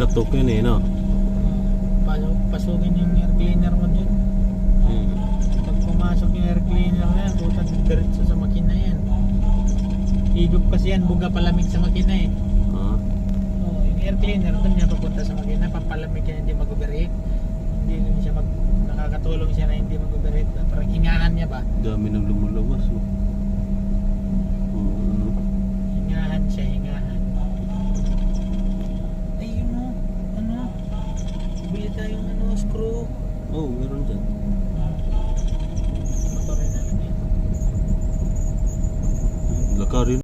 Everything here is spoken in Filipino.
katok yun eh, no? Pasukin yung air cleaner mo dyan. Pag pumasok yung air cleaner na yan, butan diretso sa makina yan. Higop kasi yan, buga palamig sa makina eh. Yung air cleaner doon niya papunta sa makina, pampalamig yan, hindi mag-overheat. Hindi rin siya nakakatulong siya na hindi mag-overheat. Parang hingahan niya ba? Dami nang lumulabas, oh. Hingahan siya, hingahan. Ayun mo, ano? Bili tayong screw. Oh, meron dyan.